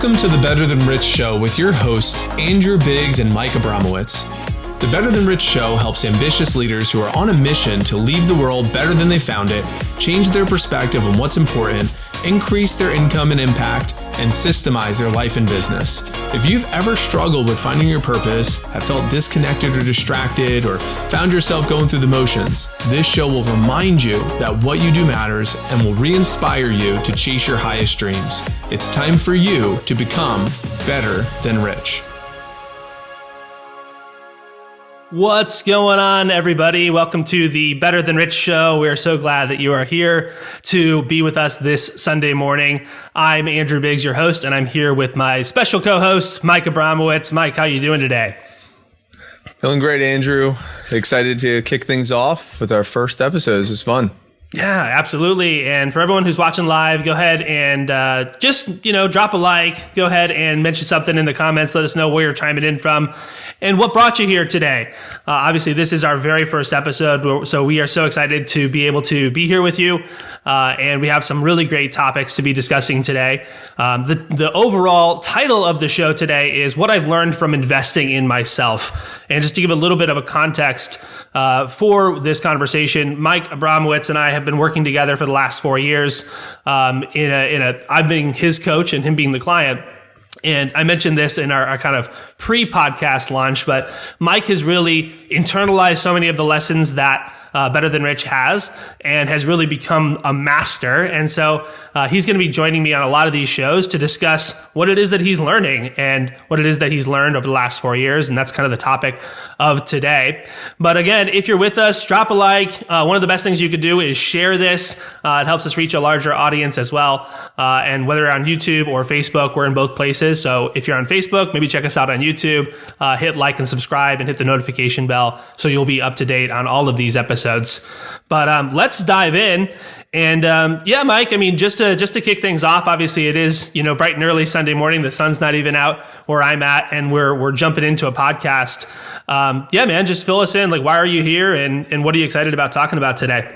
Welcome to the Better Than Rich Show with your hosts, Andrew Biggs and Mike Abramowitz. The Better Than Rich Show helps ambitious leaders who are on a mission to leave the world better than they found it, change their perspective on what's important, increase their income and impact, and systemize their life and business. If you've ever struggled with finding your purpose, have felt disconnected or distracted, or found yourself going through the motions, this show will remind you that what you do matters and will re-inspire you to chase your highest dreams. It's time for you to become better than rich. What's going on, everybody? Welcome to the Better Than Rich Show. We are so glad that you are here to be with us this Sunday morning. I'm Andrew Biggs, your host, and I'm here with my special co-host, Mike Abramowitz. Mike, how are you doing today? Feeling great, Andrew. Excited to kick things off with our first episode. This is fun. Yeah, absolutely. And for everyone who's watching live, go ahead and just drop a like. Go ahead and mention something in the comments. Let us know where you're chiming in from and what brought you here today. Obviously, this is our very first episode, so we are so excited to be able to be here with you. And we have some really great topics to be discussing today. The overall title of the show today is What I've Learned from Investing in Myself. And just to give a little bit of a context for this conversation, Mike Abramowitz and I have been working together for the last 4 years. I've been his coach and him being the client. And I mentioned this in our kind of pre-podcast launch, but Mike has really internalized so many of the lessons that Better Than Rich has and has really become a master. And so he's going to be joining me on a lot of these shows to discuss what it is that he's learning and what it is that he's learned over the last 4 years. And that's kind of the topic of today. But again, if you're with us, drop a like. One of the best things you could do is share this. It helps us reach a larger audience as well. And whether you're on YouTube or Facebook, we're in both places. So if you're on Facebook, maybe check us out on YouTube, hit like and subscribe and hit the notification bell so you'll be up to date on all of these episodes. But let's dive in. And Mike, I mean, just to kick things off, obviously it is, bright and early Sunday morning. The sun's not even out where I'm at, and we're jumping into a podcast. Man, just fill us in. Like, why are you here, and what are you excited about talking about today?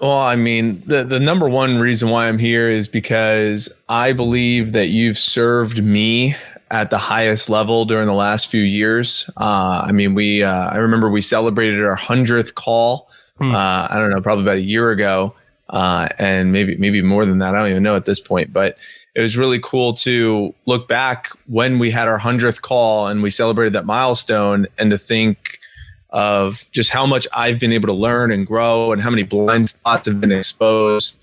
Well, I mean, the number one reason why I'm here is because I believe that you've served me at the highest level during the last few years. I remember we celebrated our 100th call. I don't know, probably about a year ago, and maybe more than that. I don't even know at this point, but it was really cool to look back when we had our 100th call and we celebrated that milestone, and to think of just how much I've been able to learn and grow, and how many blind spots have been exposed,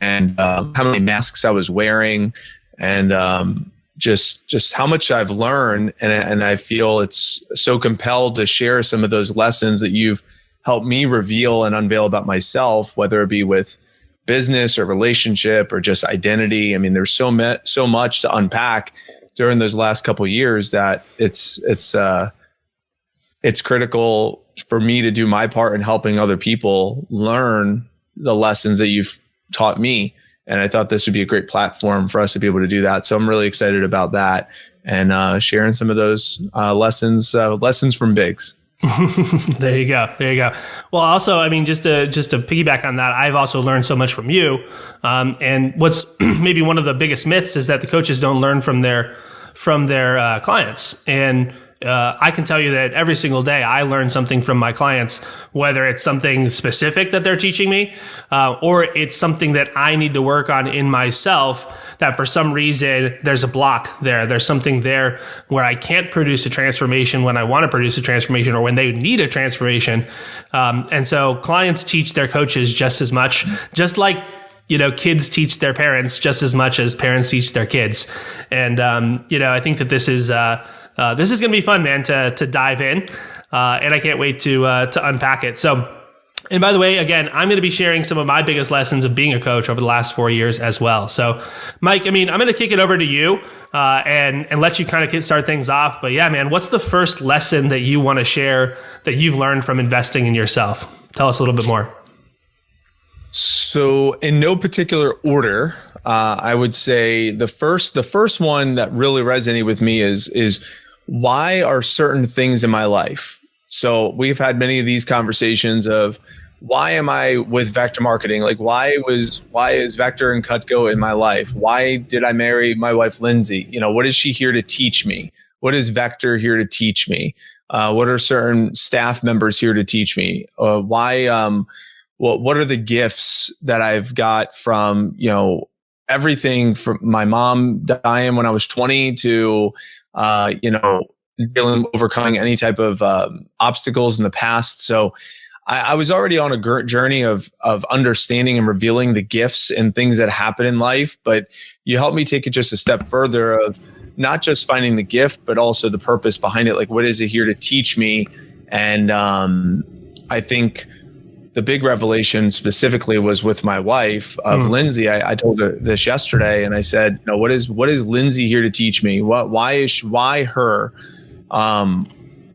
and how many masks I was wearing, and just how much I've learned. And I feel it's so compelled to share some of those lessons that you've helped me reveal and unveil about myself, whether it be with business or relationship or just identity. I mean, there's so much to unpack during those last couple of years that it's critical for me to do my part in helping other people learn the lessons that you've taught me. And I thought this would be a great platform for us to be able to do that. So I'm really excited about that, and sharing some of those lessons from Biggs. There you go. Well, also, I mean, just to piggyback on that, I've also learned so much from you. And what's maybe one of the biggest myths is that the coaches don't learn from their clients. And I can tell you that every single day I learn something from my clients, whether it's something specific that they're teaching me, or it's something that I need to work on in myself, that for some reason there's a block there. There's something there where I can't produce a transformation when I want to produce a transformation, or when they need a transformation. And so clients teach their coaches just as much, just like kids teach their parents just as much as parents teach their kids. And I think that this is going to be fun, man, to dive in, and I can't wait to unpack it. So, and by the way, again, I'm going to be sharing some of my biggest lessons of being a coach over the last 4 years as well. So, Mike, I mean, I'm going to kick it over to you and let you kind of start things off. But yeah, man, what's the first lesson that you want to share that you've learned from investing in yourself? Tell us a little bit more. So, in no particular order, I would say the first one that really resonated with me is why are certain things in my life? So we've had many of these conversations of why am I with Vector Marketing? Like, why is Vector and Cutco in my life? Why did I marry my wife, Lindsay? What is she here to teach me? What is Vector here to teach me? What are certain staff members here to teach me? What are the gifts that I've got from, everything from my mom dying when I was 20 to, overcoming any type of obstacles in the past. So I was already on a journey of understanding and revealing the gifts and things that happen in life. But you helped me take it just a step further of not just finding the gift, but also the purpose behind it. Like, what is it here to teach me? And I think the big revelation specifically was with my wife of Lindsay. I told her this yesterday, and I said, what is Lindsay here to teach me? Why her?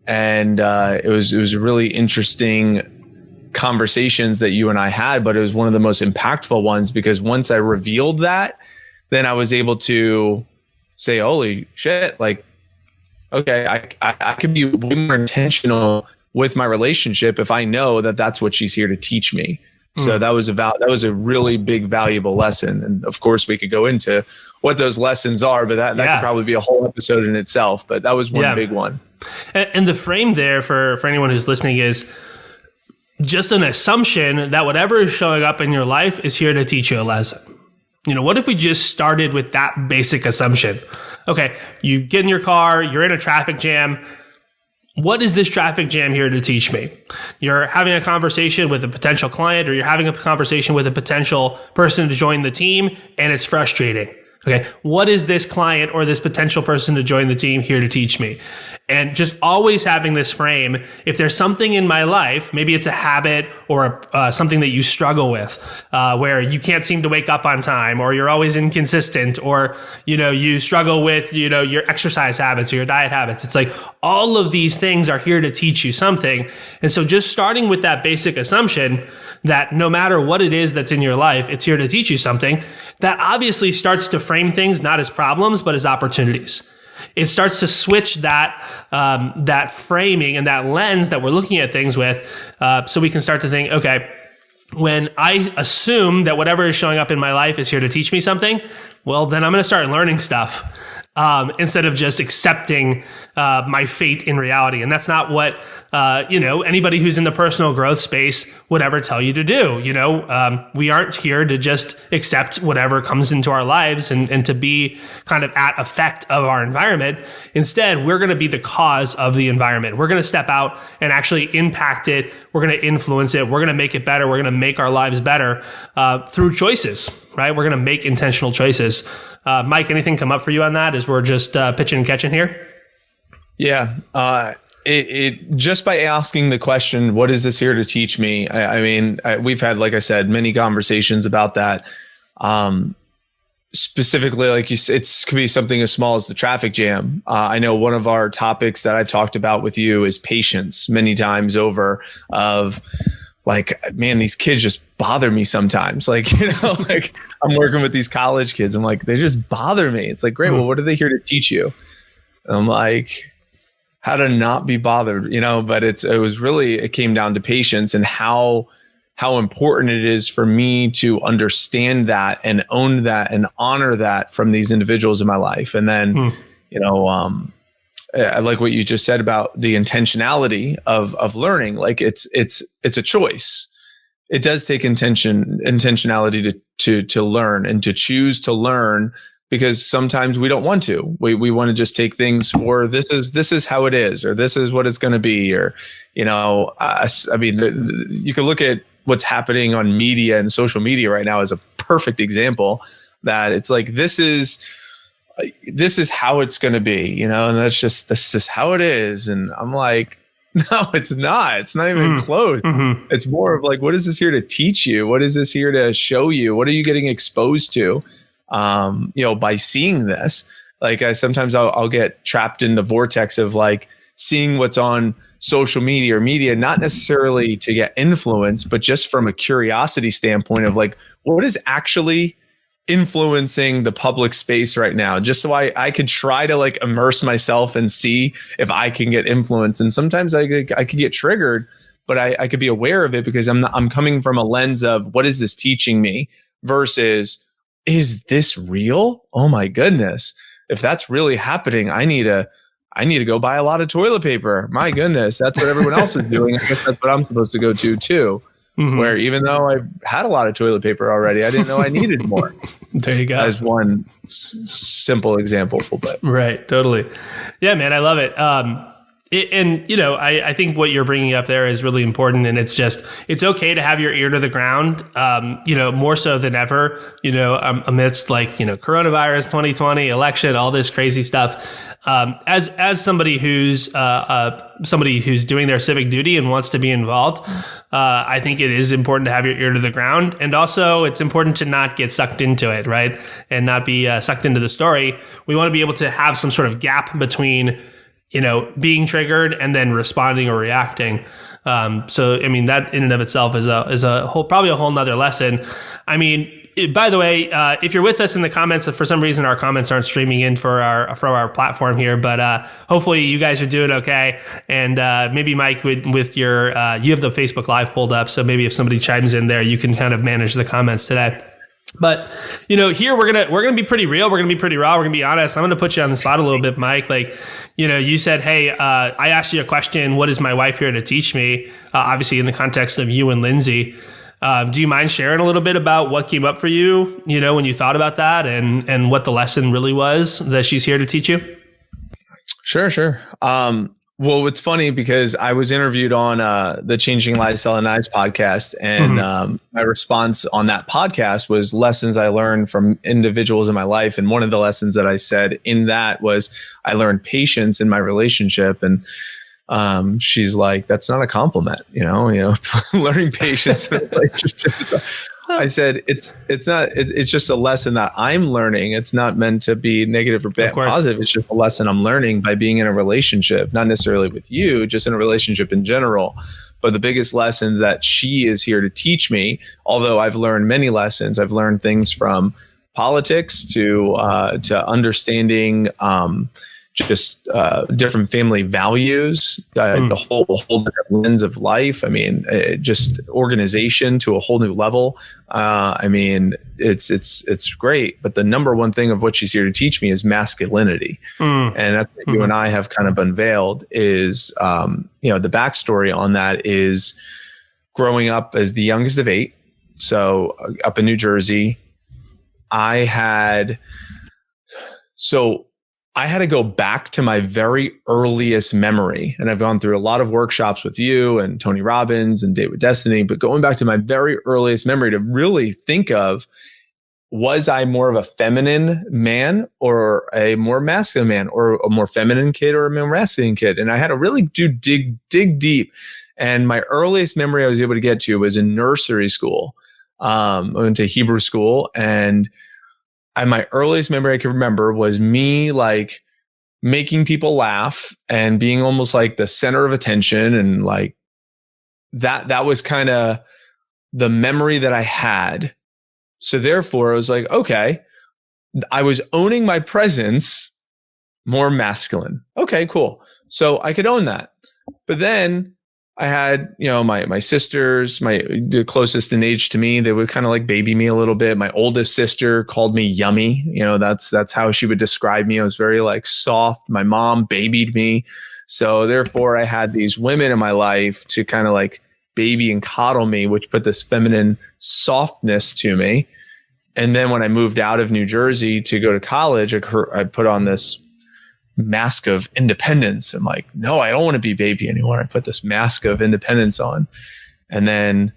It was really interesting conversations that you and I had, but it was one of the most impactful ones, because once I revealed that, then I was able to say, holy shit, like, okay, I could be way more intentional with my relationship if I know that that's what she's here to teach me. So that was a really big, valuable lesson. And of course we could go into what those lessons are, but that could probably be a whole episode in itself, but that was one big one. And the frame there for anyone who's listening is just an assumption that whatever is showing up in your life is here to teach you a lesson. What if we just started with that basic assumption? Okay, you get in your car, you're in a traffic jam. What is this traffic jam here to teach me? You're having a conversation with a potential client, or you're having a conversation with a potential person to join the team, and it's frustrating. Okay, what is this client or this potential person to join the team here to teach me? And just always having this frame, if there's something in my life, maybe it's a habit or something that you struggle with, where you can't seem to wake up on time, or you're always inconsistent, or, you struggle with, your exercise habits or your diet habits. It's like all of these things are here to teach you something. And so just starting with that basic assumption that no matter what it is that's in your life, it's here to teach you something, that obviously starts to frame things not as problems, but as opportunities. It starts to switch that framing and that lens that we're looking at things with, so we can start to think, okay, when I assume that whatever is showing up in my life is here to teach me something, well, then I'm going to start learning stuff instead of just accepting my fate in reality. And that's not what anybody who's in the personal growth space would ever tell you to do. We aren't here to just accept whatever comes into our lives and to be kind of at effect of our environment. Instead, we're going to be the cause of the environment. We're going to step out and actually impact it. We're going to influence it. We're going to make it better. We're going to make our lives better through choices, right? We're going to make intentional choices. Mike, anything come up for you on that as we're just pitching and catching here? Yeah. It just by asking the question, what is this here to teach me? We've had, like I said, many conversations about that. Specifically, like you said, it could be something as small as the traffic jam. I know one of our topics that I've talked about with you is patience many times over of, like, man, these kids just bother me sometimes. Like, like I'm working with these college kids. I'm like, they just bother me. It's like, great. Well, what are they here to teach you? And I'm like, how to not be bothered, but it came down to patience and how important it is for me to understand that and own that and honor that from these individuals in my life. And then, I like what you just said about the intentionality of learning. Like it's a choice. It does take intentionality to learn and to choose to learn, because sometimes we don't want to. We want to just take things for this is how it is, or this is what it's going to be, or you can look at what's happening on media and social media right now as a perfect example that it's like this is how it's going to be, and this is how it is. And I'm like, no, it's not. It's not even close. Mm-hmm. It's more of like, what is this here to teach you? What is this here to show you? What are you getting exposed to? By seeing this. Like sometimes I'll get trapped in the vortex of like seeing what's on social media or media, not necessarily to get influence, but just from a curiosity standpoint of like, what is actually influencing the public space right now, just so I could try to like immerse myself and see if I can get influence. And sometimes I could get triggered but I could be aware of it because I'm coming from a lens of what is this teaching me versus is this real? Oh my goodness. If that's really happening, I need to go buy a lot of toilet paper. My goodness, that's what everyone else is doing. I guess that's what I'm supposed to go to too. Mm-hmm. Where even though I had a lot of toilet paper already, I didn't know I needed more. There you go. As one simple example. But right, totally. Yeah, man, I love it. I think what you're bringing up there is really important, and it's okay to have your ear to the ground, more so than ever, amidst coronavirus, 2020, election, all this crazy stuff. As somebody who's doing their civic duty and wants to be involved, I think it is important to have your ear to the ground, and also it's important to not get sucked into it, right, and not be sucked into the story. We want to be able to have some sort of gap between being triggered and then responding or reacting. So, I mean, that in and of itself is probably a whole nother lesson. I mean, by the way, if you're with us in the comments, for some reason our comments aren't streaming in from our platform here, but hopefully you guys are doing okay. And maybe Mike, with your you have the Facebook Live pulled up, so maybe if somebody chimes in there, you can kind of manage the comments today. But here we're gonna be pretty real. We're gonna be pretty raw. We're gonna be honest. I'm gonna put you on the spot a little bit, Mike. You said, "Hey, I asked you a question. What is my wife here to teach me?" Obviously, in the context of you and Lindsay. Do you mind sharing a little bit about what came up for you? When you thought about that, and what the lesson really was that she's here to teach you? Sure. Well, it's funny because I was interviewed on the Changing Lives Selling Knives podcast, and my response on that podcast was lessons I learned from individuals in my life. And one of the lessons that I said in that was I learned patience in my relationship. And she's like, "That's not a compliment, learning patience in relationships." I said, it's not, it's just a lesson that I'm learning. It's not meant to be negative or positive. It's just a lesson I'm learning by being in a relationship, not necessarily with you, just in a relationship in general. But the biggest lesson that she is here to teach me, although I've learned many lessons, I've learned things from politics to understanding, just different family values, the whole different lens of life. I mean, just organization to a whole new level. I mean, it's great. But the number one thing of what she's here to teach me is masculinity, and that's what you and I have kind of unveiled. Is the backstory on that is growing up as the youngest of 8, so up in New Jersey, I had to go back to my very earliest memory. And I've gone through a lot of workshops with you and Tony Robbins and Date with Destiny, but going back to my very earliest memory to really think of, was I more of a feminine man or a more masculine man, or a more feminine kid or a more masculine kid? And I had to really dig deep. And my earliest memory I was able to get to was in nursery school. I went to Hebrew school, and my earliest memory I can remember was me making people laugh and being almost like the center of attention. And that was kind of the memory that I had. So therefore I was like, okay, I was owning my presence more masculine. Okay, cool. So I could own that. But then I had, my sisters, the closest in age to me, they would kind of baby me a little bit. My oldest sister called me yummy. That's how she would describe me. I was very soft. My mom babied me. So therefore I had these women in my life to kind of baby and coddle me, which put this feminine softness to me. And then when I moved out of New Jersey to go to college, I put on this mask of independence. I'm like, no, I don't want to be baby anymore. I put this mask of independence on, and then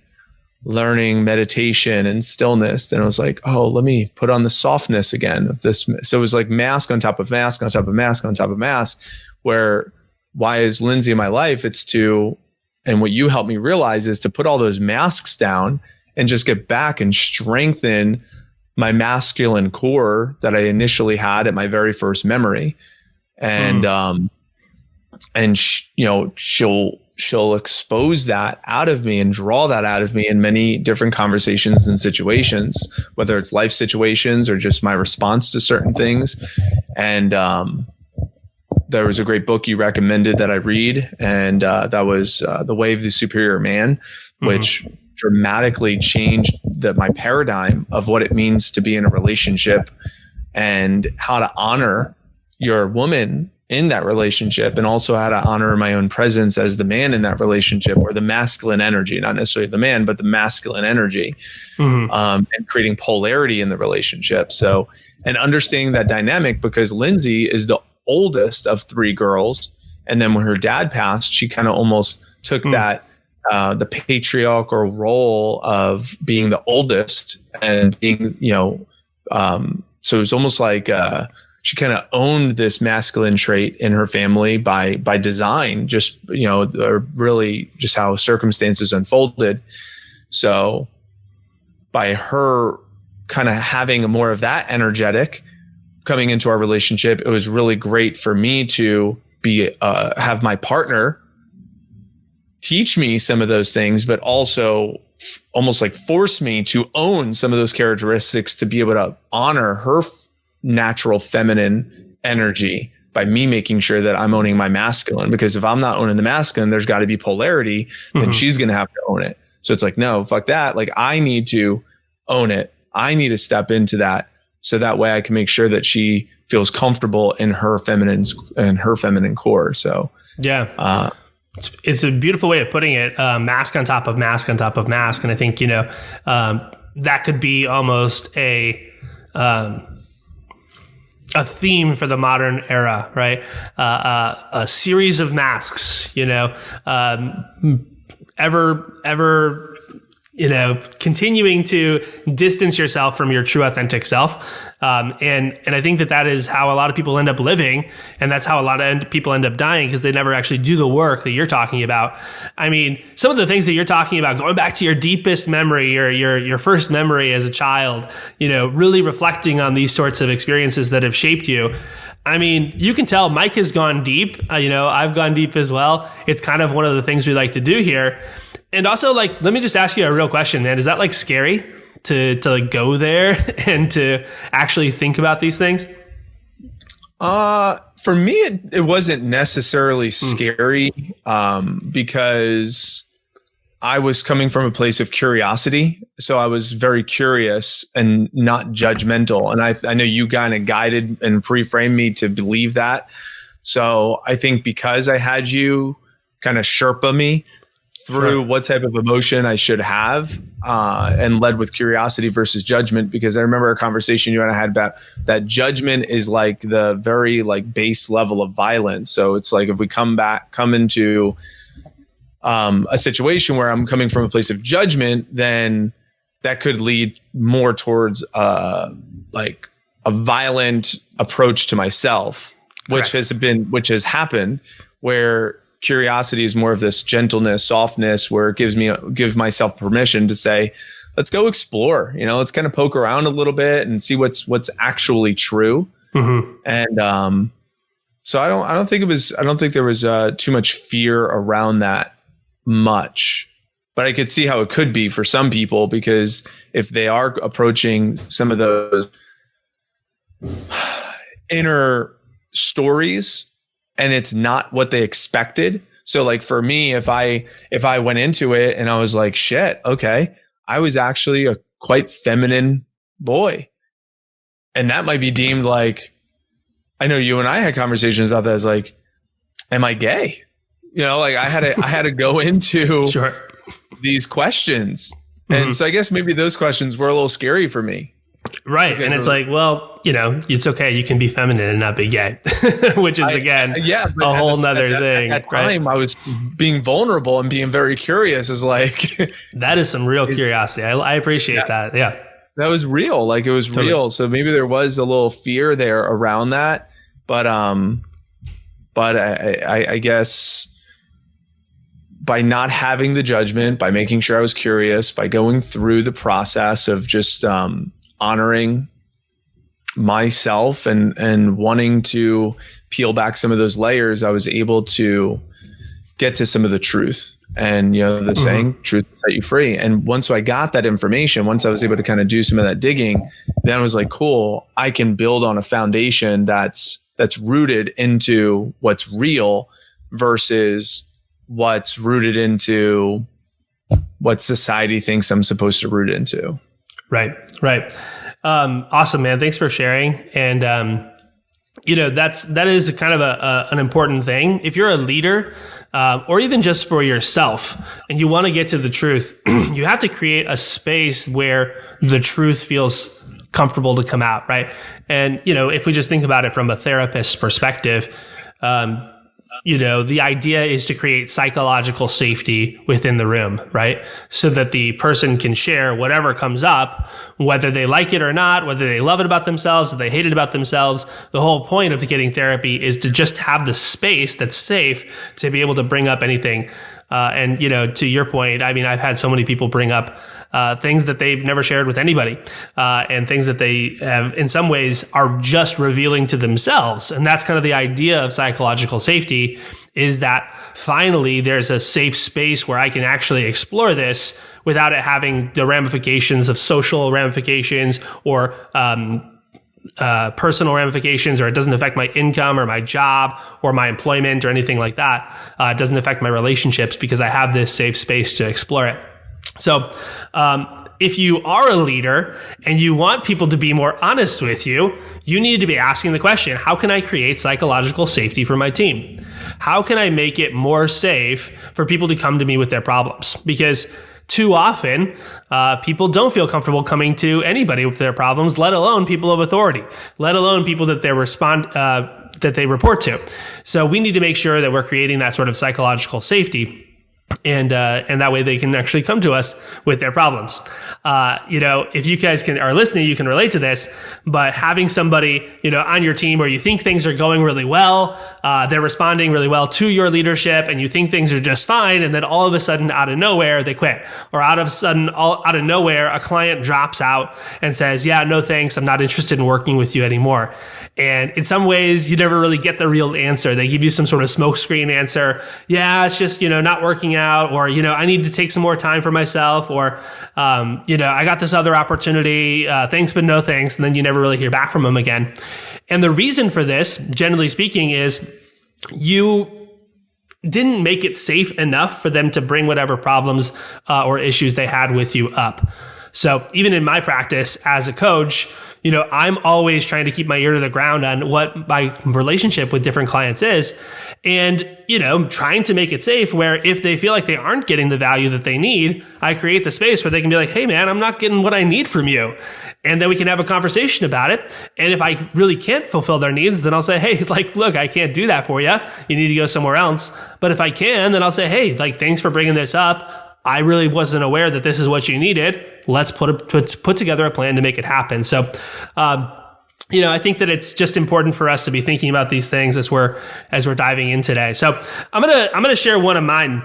learning meditation and stillness. Then I was like, oh, let me put on the softness again of this. So it was mask on top of mask on top of mask on top of mask. Where why is Lindsay in my life? And what you helped me realize is to put all those masks down and just get back and strengthen my masculine core that I initially had at my very first memory. And, she'll expose that out of me and draw that out of me in many different conversations and situations, whether it's life situations or just my response to certain things. And, there was a great book you recommended that I read, and that was The Way of the Superior Man, which dramatically changed my paradigm of what it means to be in a relationship and how to honor your woman in that relationship, and also how to honor my own presence as the man in that relationship, or the masculine energy, not necessarily the man, but the masculine energy, and creating polarity in the relationship. So, and understanding that dynamic, because Lindsay is the oldest of 3 girls. And then when her dad passed, she kind of almost took that, the patriarchal role of being the oldest and being, so it was almost like, she kind of owned this masculine trait in her family by design, just, or really just how circumstances unfolded. So by her kind of having more of that energetic coming into our relationship, it was really great for me to have my partner teach me some of those things, but also almost like force me to own some of those characteristics, to be able to honor her natural feminine energy by me making sure that I'm owning my masculine. Because if I'm not owning the masculine, there's got to be polarity, then she's going to have to own it. So it's like, no, fuck that. Like, I need to own it. I need to step into that, so that way I can make sure that she feels comfortable in her feminine core. So yeah, it's a beautiful way of putting it. Mask on top of mask on top of mask. And I think, that could be almost a theme for the modern era, right? A series of masks, ever, continuing to distance yourself from your true authentic self. And I think that is how a lot of people end up living. And that's how a lot of people end up dying, because they never actually do the work that you're talking about. I mean, some of the things that you're talking about, going back to your deepest memory, or your first memory as a child, really reflecting on these sorts of experiences that have shaped you. I mean, you can tell Mike has gone deep. I've gone deep as well. It's kind of one of the things we like to do here. And also, let me just ask you a real question, man. Is that scary to go there and to actually think about these things? For me, it wasn't necessarily scary, because I was coming from a place of curiosity. So I was very curious and not judgmental. And I know you kind of guided and pre-framed me to believe that. So I think because I had you kind of Sherpa me through what type of emotion I should have, and led with curiosity versus judgment, because I remember a conversation you and I had about that judgment is like the very base level of violence. So it's like, if we come into a situation where I'm coming from a place of judgment, then that could lead more towards a violent approach to myself, which has happened, where curiosity is more of this gentleness, softness, where it gives myself permission to say, let's go explore, let's kind of poke around a little bit and see what's actually true. And so I don't think there was too much fear around that much, but I could see how it could be for some people, because if they are approaching some of those inner stories and it's not what they expected. So for me, if I went into it and I was like, shit, okay, I was actually a quite feminine boy, and that might be deemed I know you and I had conversations about that as am I gay? I had to go into these questions. And so I guess maybe those questions were a little scary for me. Right. And it's it's okay. You can be feminine and not be gay, which is, again, a whole nother thing. At that time, I was being vulnerable and being very curious. Is that is some real curiosity. I appreciate that. Yeah. That was real. It was totally real. So maybe there was a little fear there around that. But I guess by not having the judgment, by making sure I was curious, by going through the process of just honoring myself and wanting to peel back some of those layers, I was able to get to some of the truth. And the saying, truth will set you free. And once I got that information, once I was able to kind of do some of that digging, then I was like, cool, I can build on a foundation that's that's rooted into what's real versus what's rooted into what society thinks I'm supposed to root into. Right. Awesome, man. Thanks for sharing. And, that is kind of an important thing. If you're a leader, or even just for yourself, and you want to get to the truth, you have to create a space where the truth feels comfortable to come out, right? And, if we just think about it from a therapist's perspective, the idea is to create psychological safety within the room, right? So that the person can share whatever comes up, whether they like it or not, whether they love it about themselves, or they hate it about themselves. The whole point of getting therapy is to just have the space that's safe to be able to bring up anything. And to your point, I mean, I've had so many people bring up things that they've never shared with anybody, and things that they have in some ways are just revealing to themselves. And that's kind of the idea of psychological safety, is that finally there's a safe space where I can actually explore this without it having the ramifications of social ramifications or personal ramifications, or it doesn't affect my income or my job or my employment or anything like that. It doesn't affect my relationships because I have this safe space to explore it. So if you are a leader and you want people to be more honest with you, you need to be asking the question, how can I create psychological safety for my team? How can I make it more safe for people to come to me with their problems? Because too often, people don't feel comfortable coming to anybody with their problems, let alone people of authority, let alone people that they report to. So we need to make sure that we're creating that sort of psychological safety, and that way they can actually come to us with their problems. If you guys are listening, you can relate to this, but having somebody, on your team where you think things are going really well, they're responding really well to your leadership, and you think things are just fine, and then all of a sudden, out of nowhere, they quit. Or out of nowhere, a client drops out and says, yeah, no thanks, I'm not interested in working with you anymore. And in some ways, you never really get the real answer. They give you some sort of smokescreen answer. Yeah, it's just, not working out, or, I need to take some more time for myself, or, I got this other opportunity, thanks, but no thanks. And then you never really hear back from them again. And the reason for this, generally speaking, is you didn't make it safe enough for them to bring whatever problems or issues they had with you up. So even in my practice as a coach, I'm always trying to keep my ear to the ground on what my relationship with different clients is, and, trying to make it safe where if they feel like they aren't getting the value that they need, I create the space where they can be like, hey man, I'm not getting what I need from you. And then we can have a conversation about it. And if I really can't fulfill their needs, then I'll say, hey, look, I can't do that for you. You need to go somewhere else. But if I can, then I'll say, hey, thanks for bringing this up. I really wasn't aware that this is what you needed. Let's put together a plan to make it happen. So, I think that it's just important for us to be thinking about these things as we're diving in today. So I'm gonna share one of mine.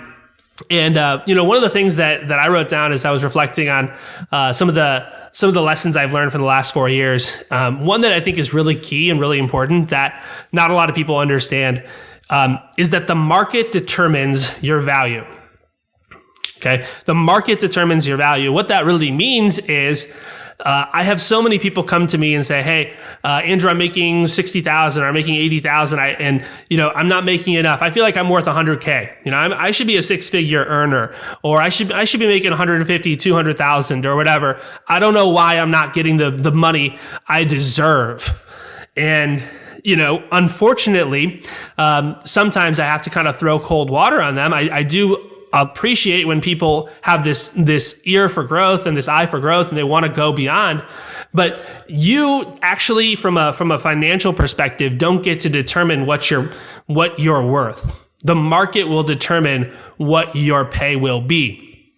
And one of the things that I wrote down as I was reflecting on some of the lessons I've learned from the last 4 years. One that I think is really key and really important that not a lot of people understand is that the market determines your value. Okay, the market determines your value. What that really means is I have so many people come to me and say, hey, Andrew, I'm making 60,000 or I'm making 80,000 and I'm not making enough. I feel like I'm worth 100K. I should be a six-figure earner, or I should be making 150, 200,000 or whatever. I don't know why I'm not getting the money I deserve. And unfortunately, sometimes I have to kind of throw cold water on them. I do appreciate when people have this ear for growth and this eye for growth, and they want to go beyond. But you actually, from a financial perspective, don't get to determine what you're worth. The market will determine what your pay will be.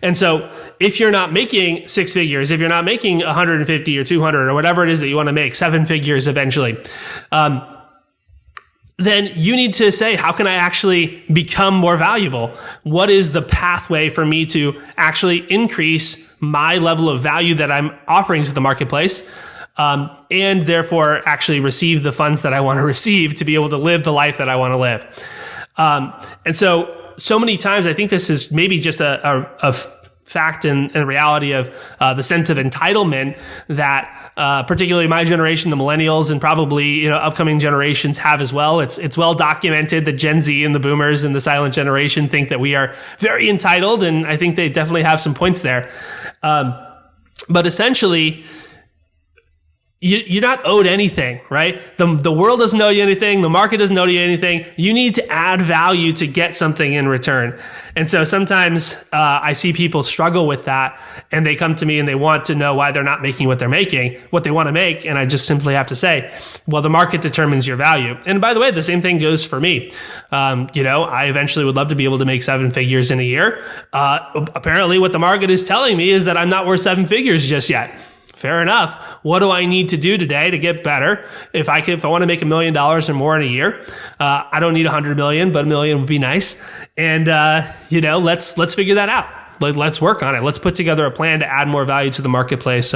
And so if you're not making six figures, if you're not making 150 or 200 or whatever it is that you want to make, seven figures eventually, then you need to say, how can I actually become more valuable? What is the pathway for me to actually increase my level of value that I'm offering to the marketplace, and therefore actually receive the funds that I want to receive to be able to live the life that I want to live? And so many times I think this is maybe just a fact and reality of the sense of entitlement that particularly my generation, the millennials, and probably upcoming generations have as well. It's well documented that Gen Z and the boomers and the silent generation think that we are very entitled, and I think they definitely have some points there. But essentially, you're not owed anything, right? The world doesn't owe you anything. The market doesn't owe you anything. You need to add value to get something in return. And so sometimes I see people struggle with that, and they come to me and they want to know why they're not making what they want to make. And I just simply have to say, well, the market determines your value. And by the way, the same thing goes for me. I eventually would love to be able to make 7 figures in a year. Apparently what the market is telling me is that I'm not worth 7 figures just yet. Fair enough. What do I need to do today to get better? If I want to make $1 million or more in a year, I don't need 100 million, but $1 million would be nice. And let's figure that out. Let's work on it. Let's put together a plan to add more value to the marketplace.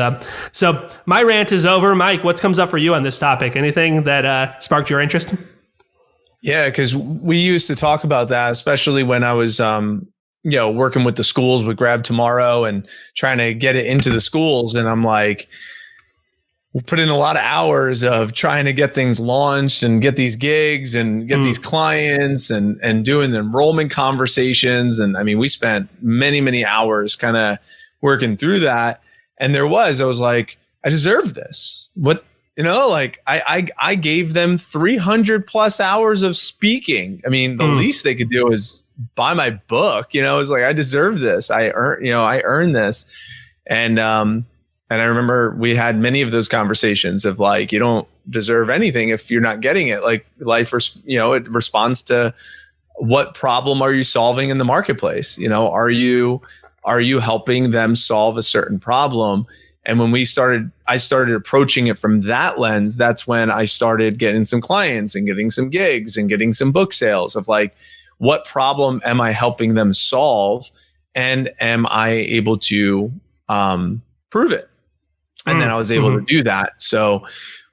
So my rant is over. Mike, what comes up for you on this topic? Anything that sparked your interest? Yeah, because we used to talk about that, especially when I was working with the schools with Grab Tomorrow and trying to get it into the schools. And I'm like, we put in a lot of hours of trying to get things launched and get these gigs and get these clients and doing the enrollment conversations. And I mean, we spent many, many hours kind of working through that. And I was like, I deserve this. I gave them 300 plus hours of speaking. I mean, the least they could do is buy my book. It's like, I deserve this. I earned this. And I remember we had many of those conversations of like, you don't deserve anything if you're not getting it. Like life, it responds to what problem are you solving in the marketplace? Are you helping them solve a certain problem? And when I started approaching it from that lens, that's when I started getting some clients and getting some gigs and getting some book sales of like, what problem am I helping them solve? And am I able to prove it? And then I was able to do that. So,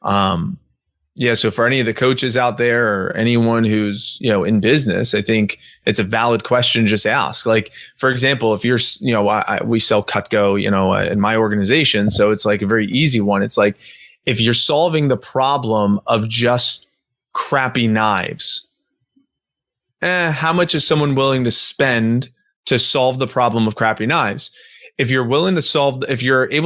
so for any of the coaches out there or anyone who's, in business, I think it's a valid question to just ask. Like, for example, if you're, we sell Cutco, in my organization. So it's like a very easy one. It's like, if you're solving the problem of just crappy knives, how much is someone willing to spend to solve the problem of crappy knives? If you're able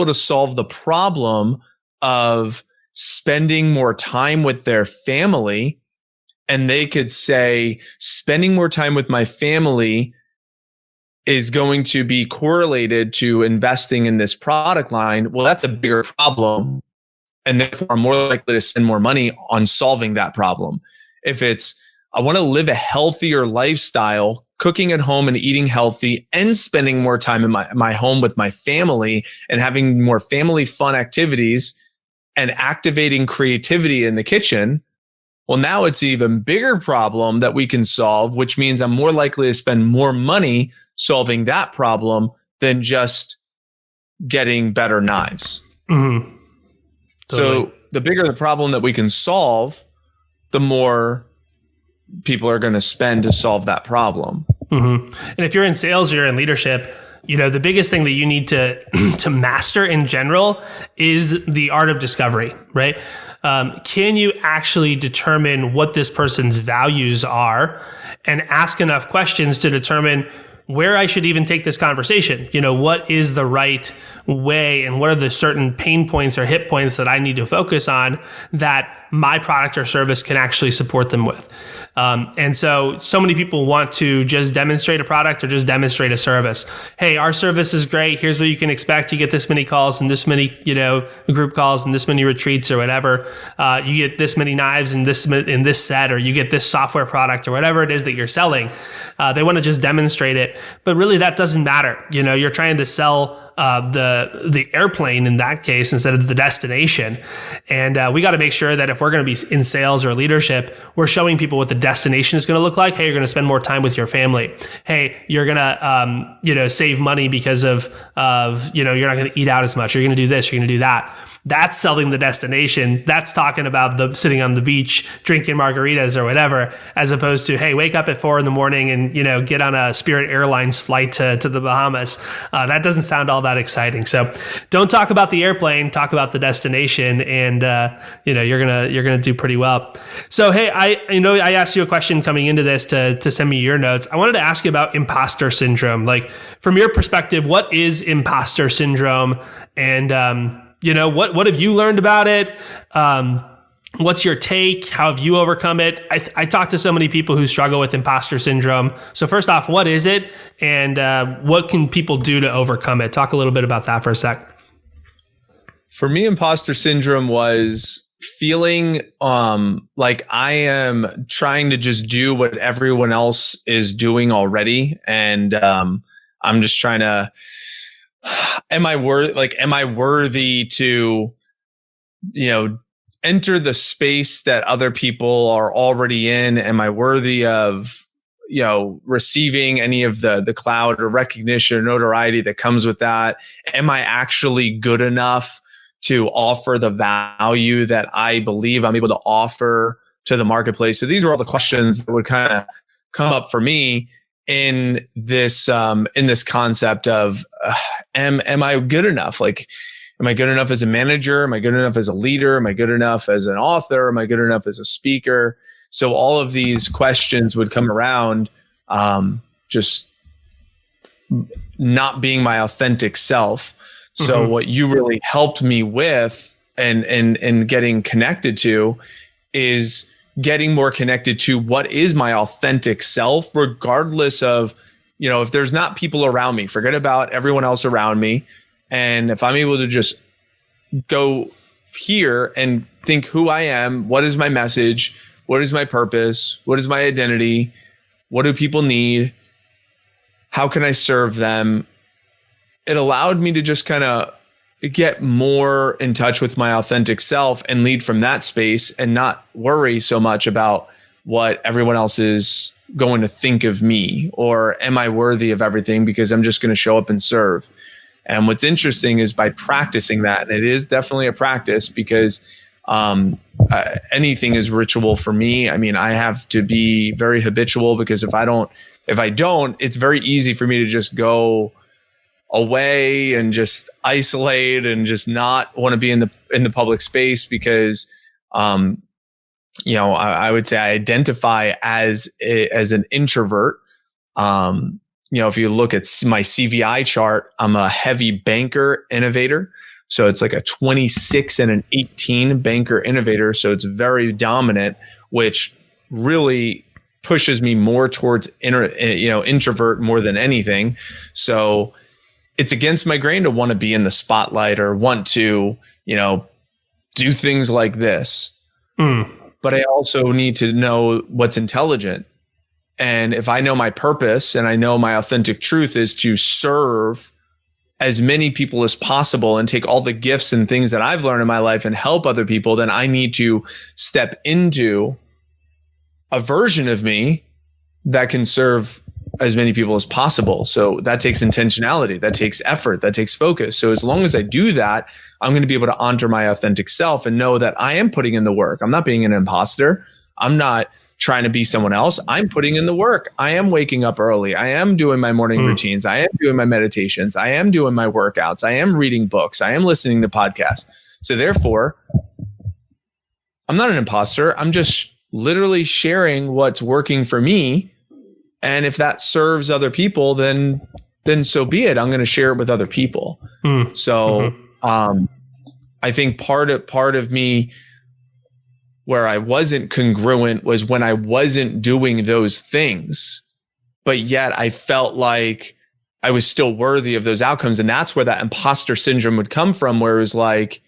to solve the problem of spending more time with their family, and they could say, spending more time with my family is going to be correlated to investing in this product line. Well, that's a bigger problem. And therefore I'm more likely to spend more money on solving that problem. If it's, I want to live a healthier lifestyle, cooking at home and eating healthy and spending more time in my home with my family and having more family fun activities and activating creativity in the kitchen. Well, now it's an even bigger problem that we can solve, which means I'm more likely to spend more money solving that problem than just getting better knives. Mm-hmm. Totally. So the bigger the problem that we can solve, the more people are going to spend to solve that problem. Mm-hmm. And if you're in sales, you're in leadership, the biggest thing that you need to to master in general is the art of discovery, right? Can you actually determine what this person's values are and ask enough questions to determine where I should even take this conversation? What is the right way and what are the certain pain points or hit points that I need to focus on that my product or service can actually support them with? And so many people want to just demonstrate a product or just demonstrate a service. Hey, our service is great. Here's what you can expect. You get this many calls and this many, group calls and this many retreats or whatever. You get this many knives in this set, or you get this software product or whatever it is that you're selling. They want to just demonstrate it, but really that doesn't matter. You're trying to sell the airplane in that case instead of the destination. And we got to make sure that if we're going to be in sales or leadership, we're showing people what the destination is going to look like. Hey, you're going to spend more time with your family. Hey, you're going to save money because of you're not going to eat out as much. You're going to do this. You're going to do that. That's selling the destination. That's talking about the sitting on the beach, drinking margaritas or whatever, as opposed to, hey, wake up at 4 a.m. and, get on a Spirit Airlines flight to the Bahamas. That doesn't sound all that exciting. So don't talk about the airplane, talk about the destination, and, you're going to do pretty well. So, hey, I asked you a question coming into this to send me your notes. I wanted to ask you about imposter syndrome. Like, from your perspective, what is imposter syndrome? And, what have you learned about it? What's your take? How have you overcome it? I talk to so many people who struggle with imposter syndrome. So first off, what is it? And what can people do to overcome it? Talk a little bit about that for a sec. For me, imposter syndrome was feeling like I am trying to just do what everyone else is doing already. And I'm just trying to... Am I worthy to, enter the space that other people are already in? Am I worthy of, receiving any of the clout or recognition or notoriety that comes with that? Am I actually good enough to offer the value that I believe I'm able to offer to the marketplace? So these are all the questions that would kind of come up for me in this concept of am I good enough? Like, am I good enough as a manager? Am I good enough as a leader? Am I good enough as an author? Am I good enough as a speaker? So all of these questions would come around, just not being my authentic self. So what you really helped me with and getting connected to is getting more connected to what is my authentic self, regardless of, if there's not people around me, forget about everyone else around me. And if I'm able to just go here and think who I am, what is my message? What is my purpose? What is my identity? What do people need? How can I serve them? It allowed me to just kind of get more in touch with my authentic self and lead from that space and not worry so much about what everyone else is going to think of me, or am I worthy of everything because I'm just going to show up and serve. And what's interesting is by practicing that, and it is definitely a practice because anything is ritual for me. I mean, I have to be very habitual because if I don't, it's very easy for me to just go away and just isolate and just not want to be in the public space because, I would say I identify as an introvert. If you look at my CVI chart, I'm a heavy banker innovator. So it's like a 26 and an 18 banker innovator. So it's very dominant, which really pushes me more towards introvert more than anything. So it's against my grain to want to be in the spotlight or want to, do things like this. But I also need to know what's intelligent. And if I know my purpose and I know my authentic truth is to serve as many people as possible and take all the gifts and things that I've learned in my life and help other people, then I need to step into a version of me that can serve as many people as possible. So that takes intentionality, that takes effort, that takes focus. So as long as I do that, I'm going to be able to honor my authentic self and know that I am putting in the work. I'm not being an imposter. I'm not trying to be someone else. I'm putting in the work. I am waking up early. I am doing my morning routines. I am doing my meditations. I am doing my workouts. I am reading books. I am listening to podcasts. So therefore, I'm not an imposter. I'm just literally sharing what's working for me. And if that serves other people, then so be it. I'm going to share it with other people. So I think part of me where I wasn't congruent was when I wasn't doing those things, but yet I felt like I was still worthy of those outcomes. And that's where that imposter syndrome would come from, where it was like,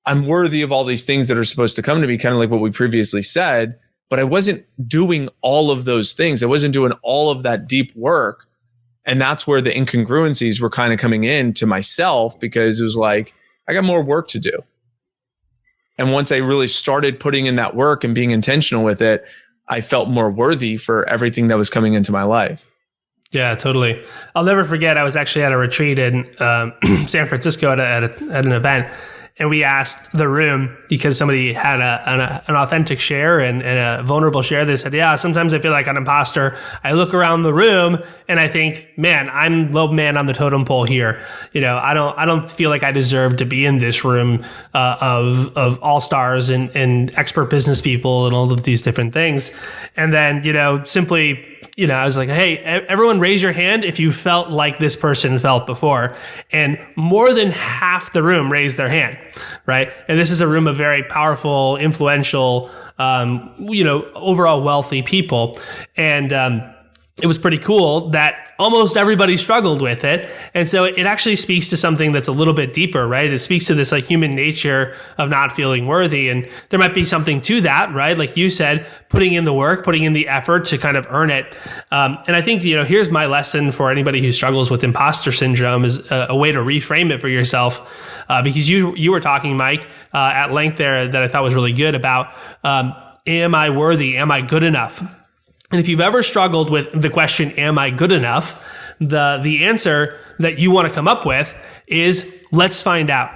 I'm worthy of all these things that are supposed to come to me, kind of like what we previously said, but I wasn't doing all of those things. I wasn't doing all of that deep work. And that's where the incongruencies were kind of coming in to myself, because it was like, I got more work to do. And once I really started putting in that work and being intentional with it, I felt more worthy for everything that was coming into my life. Yeah, totally. I'll never forget, I was actually at a retreat in San Francisco at an event. and we asked the room, because somebody had an authentic share and a vulnerable share. They said, yeah, sometimes I feel like an imposter. I look around the room and I think, man, I'm low man on the totem pole here. I don't feel like I deserve to be in this room of all stars and expert business people and all of these different things. And then, simply, I was like, hey, everyone raise your hand if you felt like this person felt before. And more than half the room raised their hand, right? And this is a room of very powerful, influential, overall wealthy people. And it was pretty cool that almost everybody struggled with it. And so it actually speaks to something that's a little bit deeper, right? It speaks to this like human nature of not feeling worthy. And there might be something to that, right? Like you said, putting in the work, putting in the effort to kind of earn it. And I think, here's my lesson for anybody who struggles with imposter syndrome is a way to reframe it for yourself. Because you were talking, Mike, at length there that I thought was really good about, am I worthy? Am I good enough? And if you've ever struggled with the question, am I good enough? The answer that you want to come up with is, let's find out.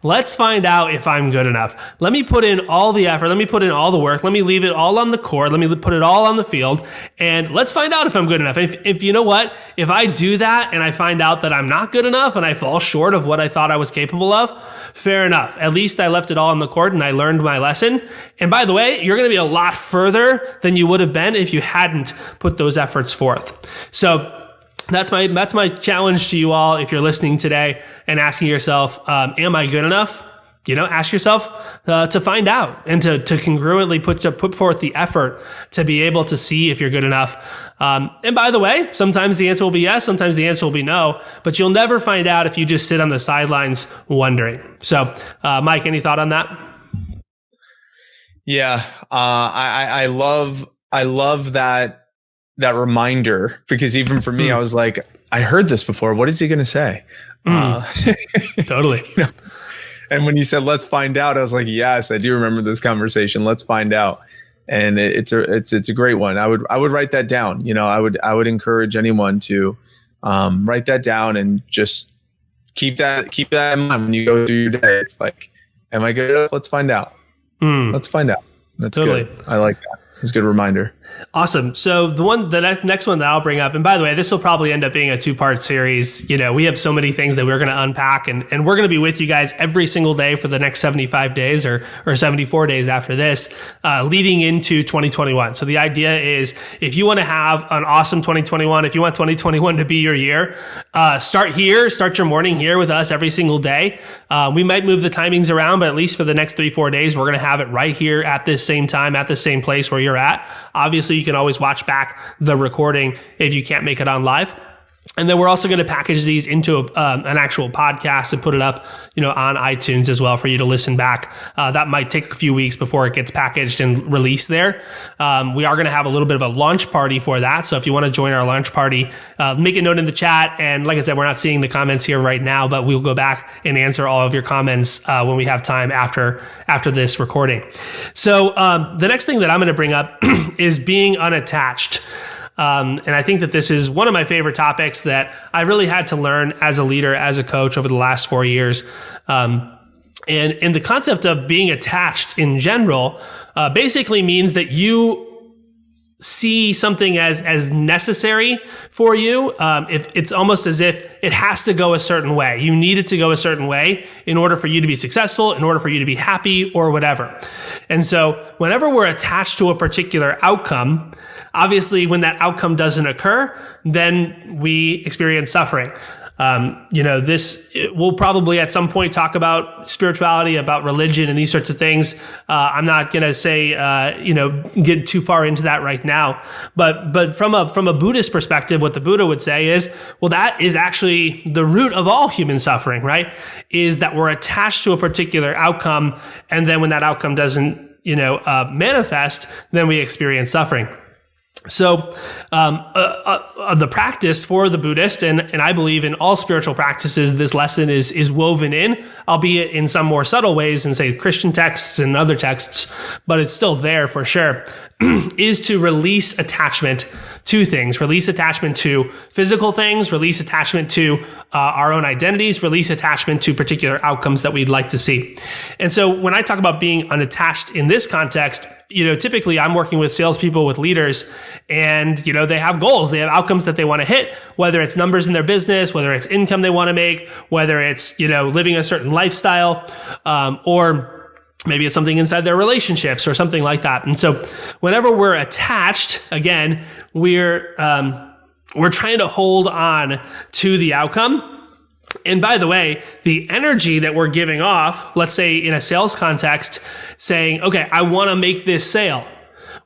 Let's find out if I'm good enough. Let me put in all the effort. Let me put in all the work. Let me leave it all on the court. Let me put it all on the field. And let's find out if I'm good enough. If you know what, if I do that and I find out that I'm not good enough and I fall short of what I thought I was capable of, fair enough. At least I left it all on the court and I learned my lesson. And by the way, you're going to be a lot further than you would have been if you hadn't put those efforts forth. So that's my challenge to you all. If you're listening today and asking yourself, am I good enough? Ask yourself to find out and to congruently put forth the effort to be able to see if you're good enough. And by the way, sometimes the answer will be yes, sometimes the answer will be no, but you'll never find out if you just sit on the sidelines wondering. So, Mike, any thought on that? Yeah, I love that reminder, because even for me, I was like, I heard this before. What is he going to say? Totally. And when you said, let's find out, I was like, yes, I do remember this conversation. Let's find out. And it's a great one. I would write that down. I would encourage anyone to write that down and just keep that in mind when you go through your day. It's like, am I good enough? Let's find out. Let's find out. That's totally good. I like that. It's a good reminder. Awesome. So the next one that I'll bring up, and by the way, this will probably end up being a 2-part series. We have so many things that we're going to unpack, and we're going to be with you guys every single day for the next 75 days or 74 days after this, leading into 2021. So the idea is, if you want to have an awesome 2021, if you want 2021 to be your year, start your morning here with us every single day. We might move the timings around, but at least for the next 3-4 days, we're going to have it right here at this same time, at the same place where you're at. Obviously, you can always watch back the recording if you can't make it on live. And then we're also going to package these into an actual podcast and put it up, on iTunes as well for you to listen back. That might take a few weeks before it gets packaged and released there. We are going to have a little bit of a launch party for that. So if you want to join our launch party, make a note in the chat. And like I said, we're not seeing the comments here right now, but we'll go back and answer all of your comments when we have time after this recording. So the next thing that I'm going to bring up is being unattached. And I think that this is one of my favorite topics that I really had to learn as a leader, as a coach over the last 4 years. And the concept of being attached in general basically means that you see something as necessary for you. It's almost as if it has to go a certain way. You need it to go a certain way in order for you to be successful, in order for you to be happy or whatever. And so whenever we're attached to a particular outcome, obviously, when that outcome doesn't occur, then we experience suffering. We'll probably at some point talk about spirituality, about religion, and these sorts of things. I'm not going to say, get too far into that right now. But from a Buddhist perspective, what the Buddha would say is, well, that is actually the root of all human suffering, right? Is that we're attached to a particular outcome, and then when that outcome doesn't, manifest, then we experience suffering. So the practice for the Buddhist, and I believe in all spiritual practices, this lesson is woven in, albeit in some more subtle ways in, say, Christian texts and other texts, but it's still there for sure, is to release attachment to things, release attachment to physical things, release attachment to our own identities, release attachment to particular outcomes that we'd like to see. And so when I talk about being unattached in this context, typically I'm working with salespeople, with leaders, and, they have goals, they have outcomes that they want to hit, whether it's numbers in their business, whether it's income they want to make, whether it's, living a certain lifestyle, or maybe it's something inside their relationships or something like that. And so whenever we're attached, again, we're trying to hold on to the outcome. And by the way, the energy that we're giving off, let's say in a sales context, saying, okay, I want to make this sale.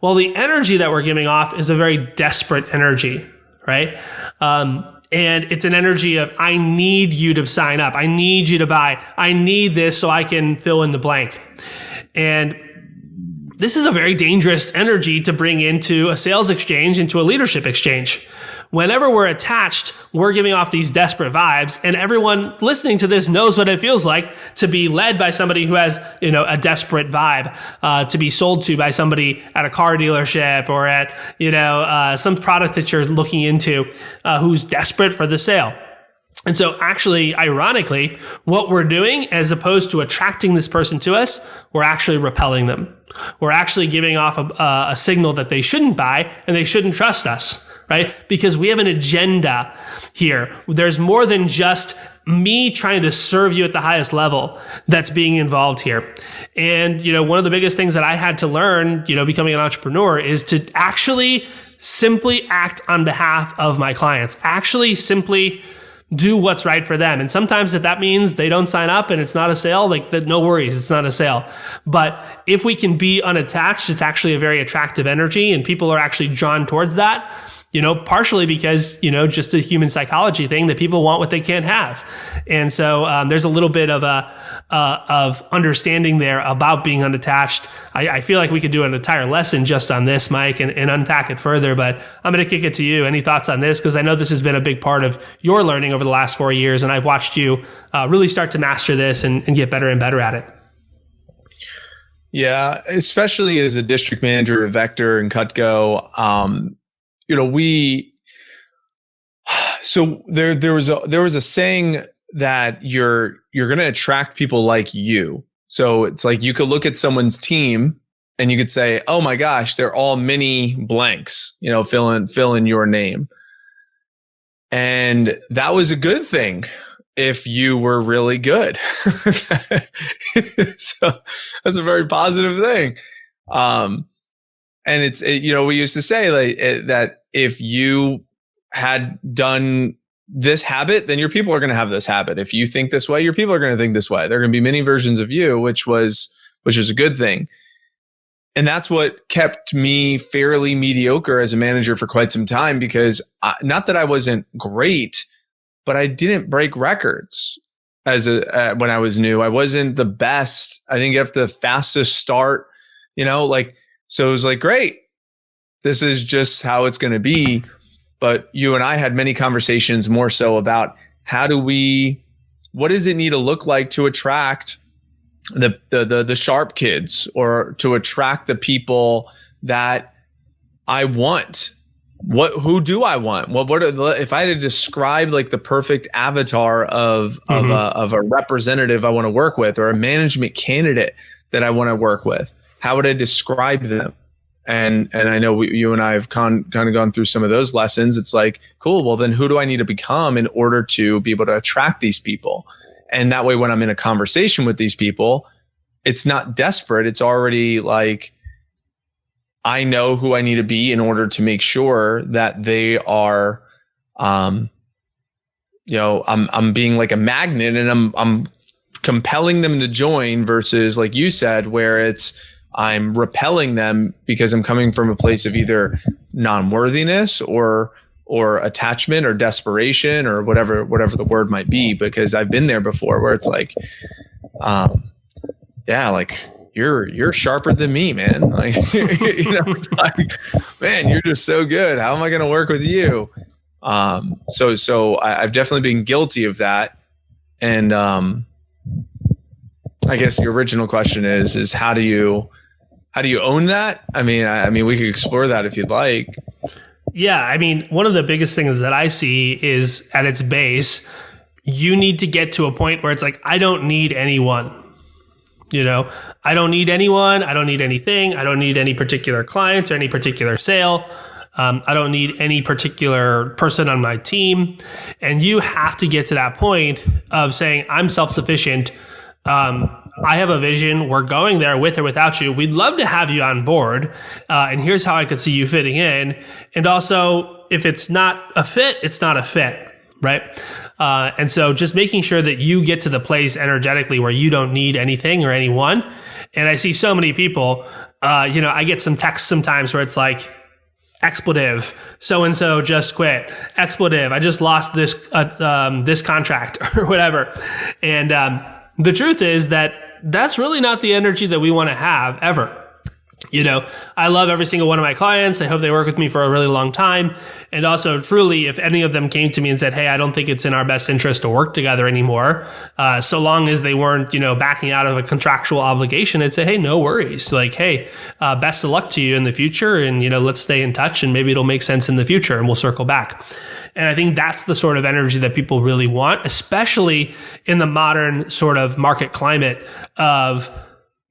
Well, the energy that we're giving off is a very desperate energy, right? And it's an energy of, I need you to sign up. I need you to buy. I need this so I can fill in the blank. And this is a very dangerous energy to bring into a sales exchange, into a leadership exchange. Whenever we're attached, we're giving off these desperate vibes, and everyone listening to this knows what it feels like to be led by somebody who has, a desperate vibe, to be sold to by somebody at a car dealership or at, some product that you're looking into, who's desperate for the sale. And so actually, ironically, what we're doing, as opposed to attracting this person to us, we're actually repelling them. We're actually giving off a signal that they shouldn't buy and they shouldn't trust us, right? Because we have an agenda here. There's more than just me trying to serve you at the highest level that's being involved here. And, one of the biggest things that I had to learn, becoming an entrepreneur, is to actually simply act on behalf of my clients, actually simply do what's right for them. And sometimes if that means they don't sign up and it's not a sale, no worries, it's not a sale. But if we can be unattached, it's actually a very attractive energy, and people are actually drawn towards that, partially because, just a human psychology thing that people want what they can't have. And so there's a little bit of of understanding there about being unattached. I feel like we could do an entire lesson just on this, Mike, and unpack it further, but I'm going to kick it to you. Any thoughts on this? Because I know this has been a big part of your learning over the last 4 years, and I've watched you really start to master this and get better and better at it. Yeah, especially as a district manager at Vector and Cutco, there was a saying that you're going to attract people like you. So it's like you could look at someone's team and you could say, oh my gosh, they're all mini blanks, fill in your name. And that was a good thing if you were really good. So that's a very positive thing. And we used to say that if you had done this habit, then your people are going to have this habit. If you think this way, your people are going to think this way. There are going to be many versions of you, which is a good thing. And that's what kept me fairly mediocre as a manager for quite some time, because not that I wasn't great, but I didn't break records when I was new. I wasn't the best. I didn't get the fastest start, so it was like, great, this is just how it's going to be. But you and I had many conversations more so about what does it need to look like to attract the sharp kids, or to attract the people that I want? Who do I want? If I had to describe the perfect avatar of a representative I want to work with, or a management candidate that I want to work with, how would I describe them? And I know you and I have kind of gone through some of those lessons. It's like, cool, well then who do I need to become in order to be able to attract these people? And that way, when I'm in a conversation with these people, it's not desperate. It's already like, I know who I need to be in order to make sure that they are, I'm being like a magnet, and I'm compelling them to join, versus like you said, where I'm repelling them because I'm coming from a place of either non-worthiness or attachment or desperation, or whatever the word might be, because I've been there before, where it's like, you're sharper than me, man. Like, it's like, man, you're just so good. How am I going to work with you? So I've definitely been guilty of that. And, I guess the original question is how do you own that? I mean, we could explore that if you'd like. Yeah. I mean, one of the biggest things that I see is at its base, you need to get to a point where it's like, I don't need anyone. I don't need anyone. I don't need anything. I don't need any particular client or any particular sale. I don't need any particular person on my team. And you have to get to that point of saying, I'm self-sufficient. I have a vision. We're going there with or without you. We'd love to have you on board. And here's how I could see you fitting in. And also, if it's not a fit, it's not a fit, right? And so just making sure that you get to the place energetically where you don't need anything or anyone. And I see so many people, I get some texts sometimes where it's like, expletive, so-and-so just quit, expletive, I just lost this contract or whatever. And the truth is that that's really not the energy that we want to have ever. I love every single one of my clients. I hope they work with me for a really long time. And also, truly, if any of them came to me and said, hey, I don't think it's in our best interest to work together anymore, so long as they weren't, backing out of a contractual obligation, I'd say, hey, no worries. Like, hey, best of luck to you in the future. And, let's stay in touch and maybe it'll make sense in the future and we'll circle back. And I think that's the sort of energy that people really want, especially in the modern sort of market climate of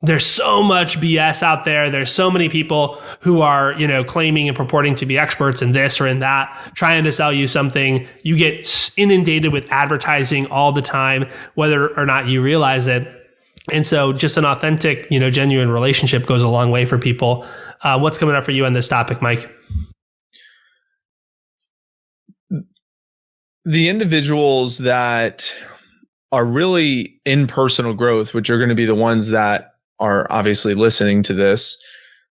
there's so much BS out there. There's so many people who are, claiming and purporting to be experts in this or in that, trying to sell you something. You get inundated with advertising all the time, whether or not you realize it. And so just an authentic, genuine relationship goes a long way for people. What's coming up for you on this topic, Mike? The individuals that are really in personal growth, which are going to be the ones that are obviously listening to this,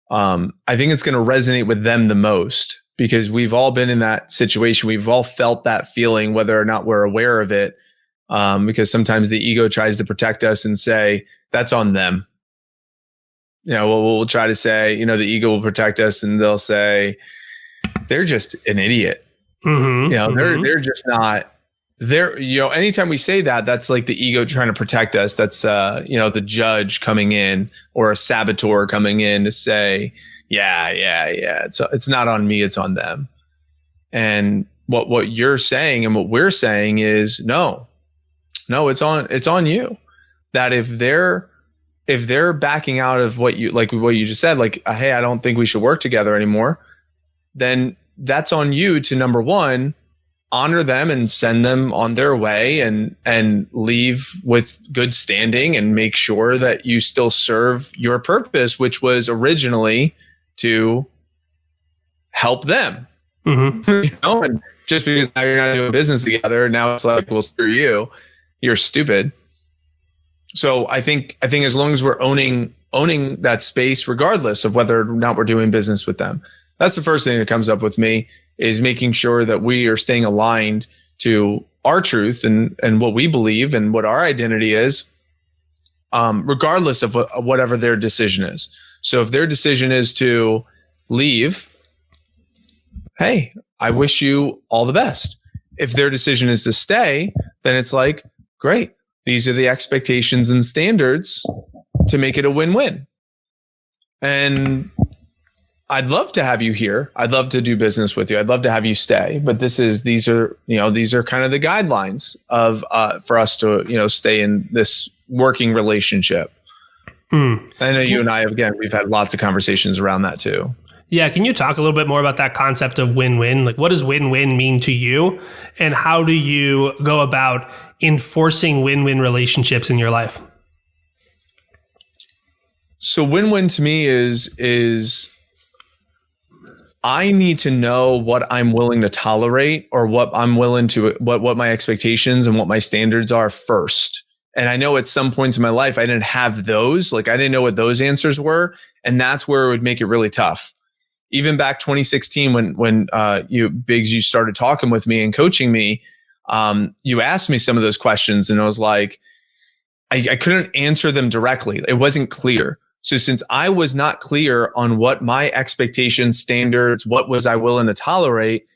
I think it's going to resonate with them the most because we've all been in that situation. We've all felt that feeling, whether or not we're aware of it, because sometimes the ego tries to protect us and say, that's on them. We'll try to say, the ego will protect us and they'll say, they're just an idiot. Mm-hmm. They're just not. Anytime we say that, that's like the ego trying to protect us. That's, the judge coming in or a saboteur coming in to say, yeah. It's not on me. It's on them. And what you're saying and what we're saying is no, it's on you. That if they're backing out of what you just said, like, hey, I don't think we should work together anymore, then that's on you to, number one, honor them and send them on their way and leave with good standing and make sure that you still serve your purpose, which was originally to help them. Mm-hmm. And just because now you're not doing business together, now it's like, well, screw you, you're stupid. So I think as long as we're owning that space, regardless of whether or not we're doing business with them, that's the first thing that comes up with me, is making sure that we are staying aligned to our truth and what we believe and what our identity is, regardless of whatever their decision is. So if their decision is to leave, hey, I wish you all the best. If their decision is to stay, then it's like, great. These are the expectations and standards to make it a win-win. And I'd love to have you here. I'd love to do business with you. I'd love to have you stay. But these are kind of the guidelines of for us to, stay in this working relationship. I know you and I, again, we've had lots of conversations around that too. Yeah. Can you talk a little bit more about that concept of win-win? Like, what does win-win mean to you? And how do you go about enforcing win-win relationships in your life? So win-win to me is I need to know what I'm willing to tolerate or what I'm willing to, what my expectations and what my standards are first. And I know at some points in my life, I didn't have those, like I didn't know what those answers were. And that's where it would make it really tough. Even back 2016, when you started talking with me and coaching me, you asked me some of those questions and I was like, I couldn't answer them directly. It wasn't clear. So since I was not clear on what my expectations, standards, what was I willing to tolerate,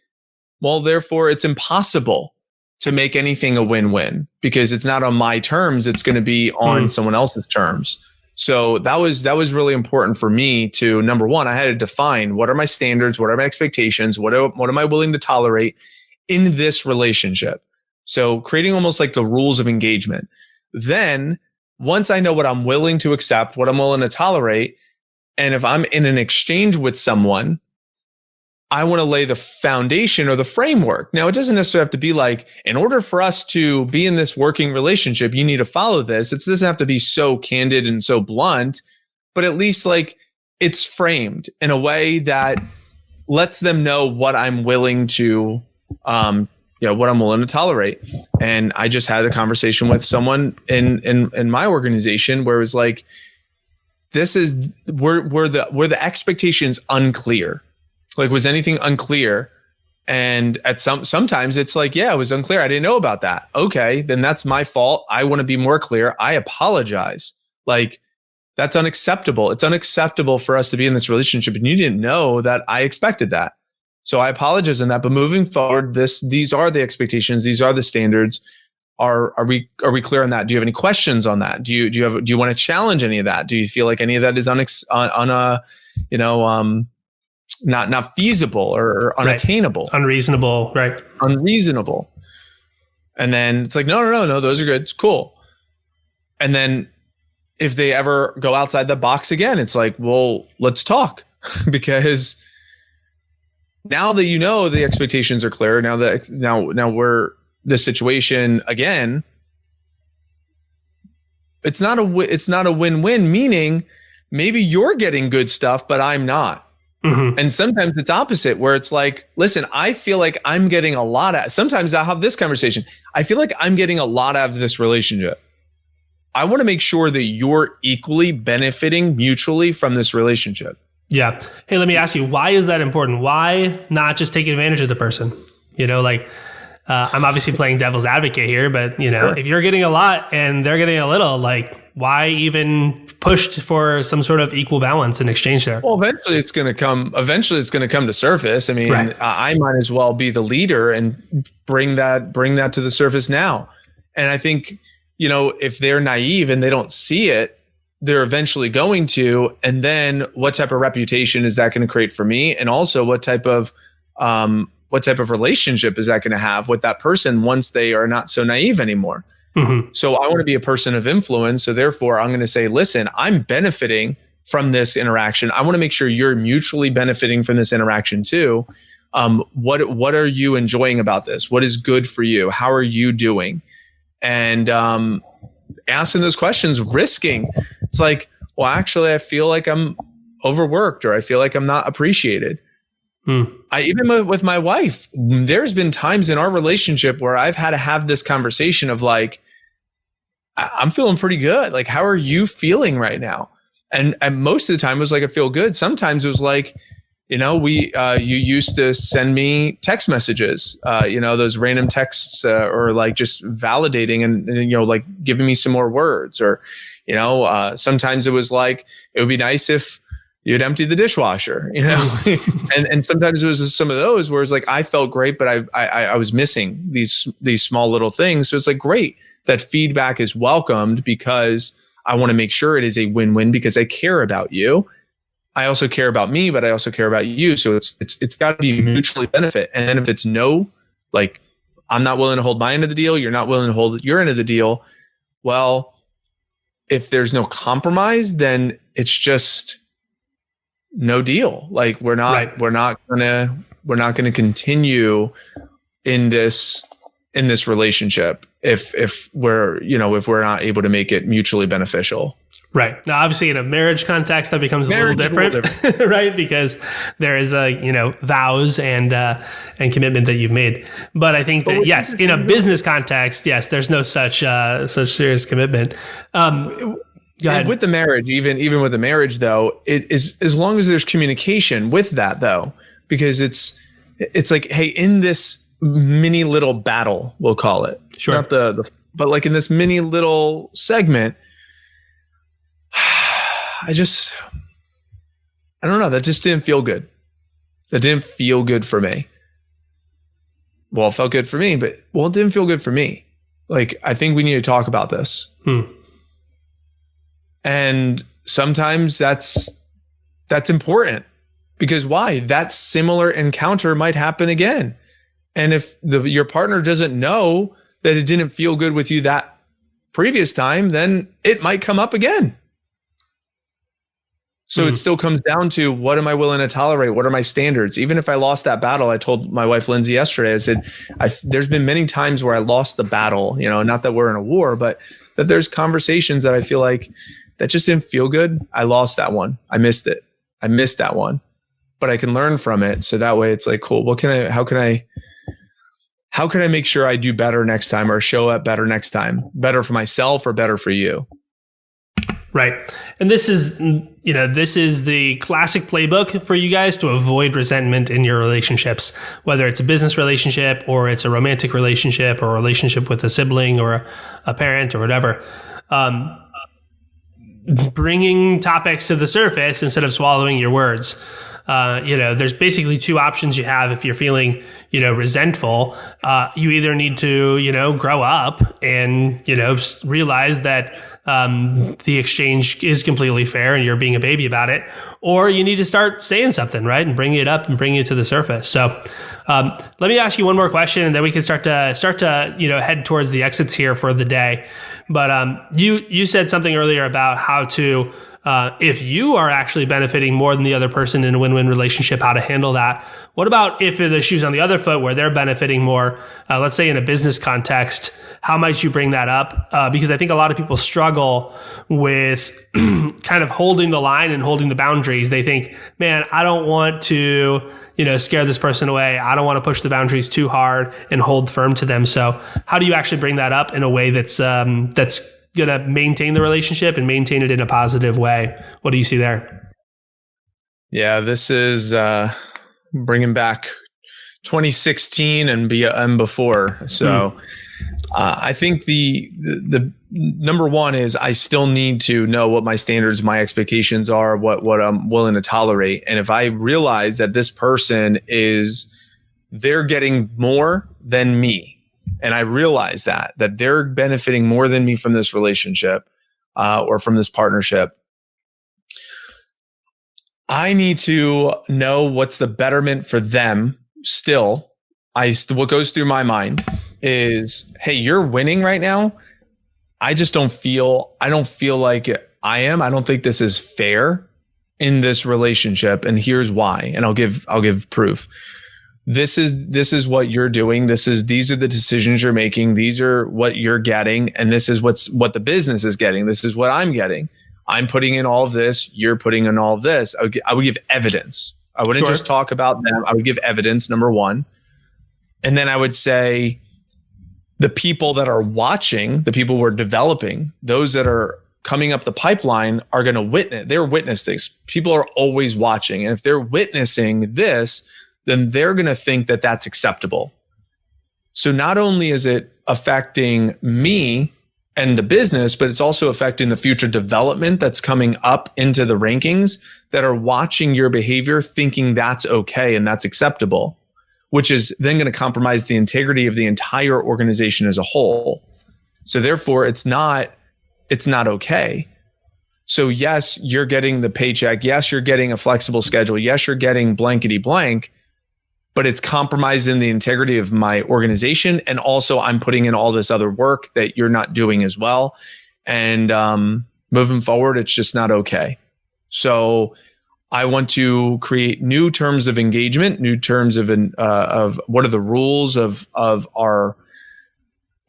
well, therefore it's impossible to make anything a win-win because it's not on my terms. It's going to be on someone else's terms. So that was really important for me to, number one, I had to define what are my standards, what are my expectations, what am I willing to tolerate in this relationship. So creating almost like the rules of engagement. Then once I know what I'm willing to accept, what I'm willing to tolerate, and if I'm in an exchange with someone, I want to lay the foundation or the framework. Now, it doesn't necessarily have to be like, in order for us to be in this working relationship, you need to follow this. It doesn't have to be so candid and so blunt, but at least like it's framed in a way that lets them know what I'm willing to what I'm willing to tolerate. And I just had a conversation with someone in my organization where it was like, this is where the expectations unclear. Like, was anything unclear? And at sometimes it's like, yeah, it was unclear. I didn't know about that. Okay, then that's my fault. I want to be more clear. I apologize. Like, that's unacceptable. It's unacceptable for us to be in this relationship, and you didn't know that I expected that. So I apologize on that. But moving forward, these are the expectations. These are the standards. Are we clear on that? Do you have any questions on that? Do you want to challenge any of that? Do you feel like any of that is not feasible or unattainable, unreasonable, right? Unreasonable. And then it's like, no, those are good. It's cool. And then if they ever go outside the box again, it's like, well, let's talk because now that you know the expectations are clear, now we're the situation again. It's not a win-win, meaning maybe you're getting good stuff, but I'm not. Mm-hmm. And sometimes it's opposite where it's like, listen, I feel like I'm getting a lot out. Sometimes I'll have this conversation. I feel like I'm getting a lot out of this relationship. I want to make sure that you're equally benefiting mutually from this relationship. Yeah. Hey, let me ask you, why is that important? Why not just take advantage of the person? I'm obviously playing devil's advocate here, but sure. If you're getting a lot and they're getting a little, like, why even push for some sort of equal balance in exchange there? Well, eventually it's going to come to surface. I mean, right. I might as well be the leader and bring that to the surface now. And I think, if they're naive and they don't see it, they're eventually going to. And then what type of reputation is that going to create for me? And also what type of relationship is that going to have with that person once they are not so naive anymore? Mm-hmm. So I want to be a person of influence. So therefore, I'm going to say, listen, I'm benefiting from this interaction. I want to make sure you're mutually benefiting from this interaction too. What are you enjoying about this? What is good for you? How are you doing? And asking those questions, risking. It's like, well, actually, I feel like I'm overworked or I feel like I'm not appreciated. Even with my wife, there's been times in our relationship where I've had to have this conversation of like, I'm feeling pretty good. Like, how are you feeling right now? And most of the time it was like, I feel good. Sometimes it was like, you used to send me text messages, those random texts or like just validating and like giving me some more words or, sometimes it was like, it would be nice if you'd empty the dishwasher, and sometimes it was some of those where it's like, I felt great, but I was missing these small little things. So it's like, great, that feedback is welcomed because I want to make sure it is a win-win because I care about you. I also care about me, but I also care about you. So it's got to be mutually benefit. And then if it's no, like, I'm not willing to hold my end of the deal, you're not willing to hold your end of the deal. Well, if there's no compromise, then it's just no deal. Like, we're not gonna continue in this relationship if we're not able to make it mutually beneficial. Right. Now, obviously, in a marriage context, that becomes a little different, right? Because there is vows and commitment that you've made. But I think that yes, in a business context, yes, there's no such serious commitment. Go ahead. With the marriage, even with the marriage, though, it is as long as there's communication with that, though, because it's like, hey, in this mini little battle, we'll call it, sure, not but like in this mini little segment. I don't know. That just didn't feel good. That didn't feel good for me. Well, it felt good for me, but it didn't feel good for me. Like, I think we need to talk about this. And sometimes that's important, because why? That similar encounter might happen again. And if your partner doesn't know that it didn't feel good with you that previous time, then it might come up again. So it still comes down to, what am I willing to tolerate? What are my standards? Even if I lost that battle, I told my wife, Lindsay, yesterday, I said, there's been many times where I lost the battle, not that we're in a war, but that there's conversations that I feel like that just didn't feel good. I lost that one. I missed it. I missed that one, but I can learn from it. So that way it's like, cool. How can I make sure I do better next time, or show up better next time, better for myself or better for you? Right. And this is the classic playbook for you guys to avoid resentment in your relationships, whether it's a business relationship or it's a romantic relationship or a relationship with a sibling or a parent or whatever. Bringing topics to the surface instead of swallowing your words. There's basically two options you have if you're feeling, resentful. You either need to, grow up and, realize that the exchange is completely fair and you're being a baby about it, or you need to start saying something, right? And bring it up and bring it to the surface. So let me ask you one more question, and then we can start to head towards the exits here for the day. But you said something earlier about how to, if you are actually benefiting more than the other person in a win-win relationship, how to handle that. What about if the shoe's on the other foot where they're benefiting more, let's say in a business context, how might you bring that up? Because I think a lot of people struggle with kind of holding the line and holding the boundaries. They think, man, I don't want to, scare this person away. I don't want to push the boundaries too hard and hold firm to them. So how do you actually bring that up in a way that's going to maintain the relationship and maintain it in a positive way? What do you see there? Yeah, this is bringing back 2016 and before. So I think the number one is, I still need to know what my standards, my expectations are, what I'm willing to tolerate. And if I realize that this person they're getting more than me, and I realize that they're benefiting more than me from this relationship or from this partnership, I need to know what's the betterment for them. Still, what goes through my mind is, hey, you're winning right now. I don't feel like I am. I don't think this is fair in this relationship, and here's why. And I'll give proof. This is what you're doing. These are the decisions you're making. These are what you're getting. And this is what the business is getting. This is what I'm getting. I'm putting in all of this. You're putting in all of this. I would give evidence. I wouldn't just talk about them. I would give evidence, number one. And then I would say, the people that are watching, the people we're developing, those that are coming up the pipeline are going to witness things. People are always watching. And if they're witnessing this, then they're going to think that that's acceptable. So not only is it affecting me and the business, but it's also affecting the future development that's coming up into the rankings that are watching your behavior, thinking that's okay and that's acceptable, which is then going to compromise the integrity of the entire organization as a whole. So therefore, it's not okay. So yes, you're getting the paycheck. Yes, you're getting a flexible schedule. Yes, you're getting blankety blank, but it's compromising the integrity of my organization. And also I'm putting in all this other work that you're not doing as well. And moving forward, it's just not okay. So I want to create new terms of engagement, new terms of what are the rules of our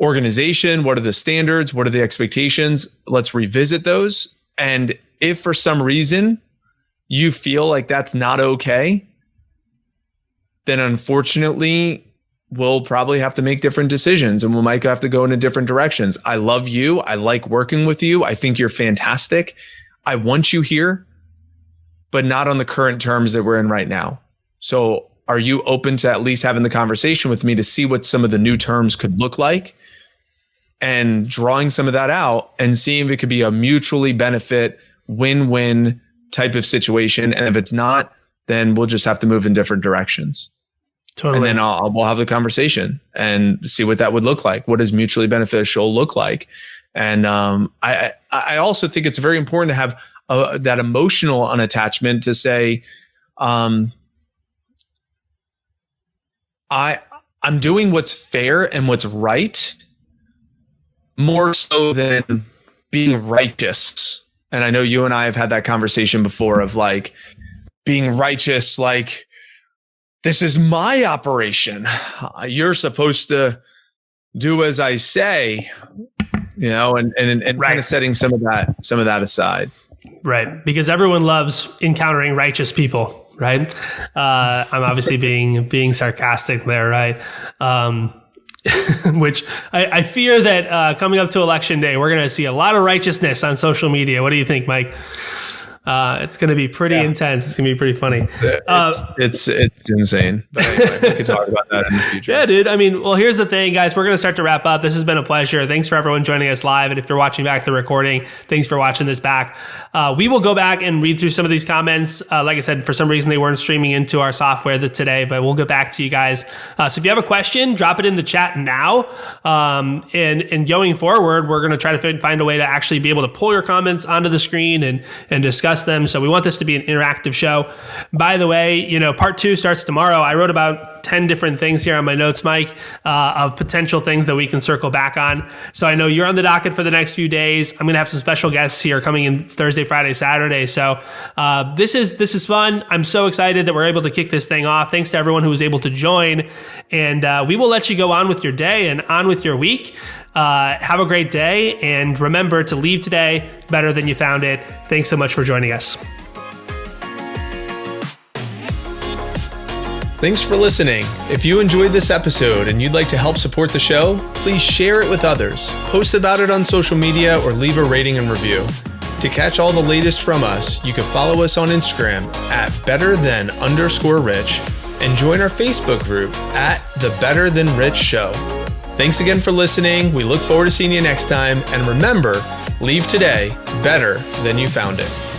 organization? What are the standards? What are the expectations? Let's revisit those. And if for some reason you feel like that's not okay, then unfortunately, we'll probably have to make different decisions and we might have to go in different directions. I love you. I like working with you. I think you're fantastic. I want you here, but not on the current terms that we're in right now. So are you open to at least having the conversation with me to see what some of the new terms could look like and drawing some of that out and seeing if it could be a mutually benefit win-win type of situation. And if it's not, then we'll just have to move in different directions. Totally. And then we'll have the conversation and see what that would look like. What does mutually beneficial look like? And I also think it's very important to have that emotional unattachment to say, I'm doing what's fair and what's right, more so than being righteous. And I know you and I have had that conversation before of like being righteous, like, this is my operation. You're supposed to do as I say, and right. Kind of setting some of that aside. Right. Because everyone loves encountering righteous people, right? I'm obviously being sarcastic there, right? Which I fear that coming up to election day, we're going to see a lot of righteousness on social media. What do you think, Mike? It's going to be pretty intense. It's going to be pretty funny. It's insane. But anyway, we could talk about that in the future. Yeah, dude. I mean, well, here's the thing, guys. We're going to start to wrap up. This has been a pleasure. Thanks for everyone joining us live. And if you're watching back the recording, thanks for watching this back. We will go back and read through some of these comments. Like I said, for some reason, they weren't streaming into our software today, but we'll get back to you guys. So if you have a question, drop it in the chat now. And going forward, we're going to try to find a way to actually be able to pull your comments onto the screen and discuss them. So we want this to be an interactive show. By the way, part 2 starts tomorrow. I wrote about 10 different things here on my notes, Mike, of potential things that we can circle back on. So I know you're on the docket for the next few days. I'm going to have some special guests here coming in Thursday, Friday, Saturday. So this is fun. I'm so excited that we're able to kick this thing off. Thanks to everyone who was able to join. And we will let you go on with your day and on with your week. Have a great day, and remember to leave today better than you found it. Thanks so much for joining us. Thanks for listening. If you enjoyed this episode and you'd like to help support the show, please share it with others, post about it on social media, or leave a rating and review. To catch all the latest from us, you can follow us on Instagram at betterthan_rich and join our Facebook group at the Better Than Rich Show. Thanks again for listening. We look forward to seeing you next time. And remember, leave today better than you found it.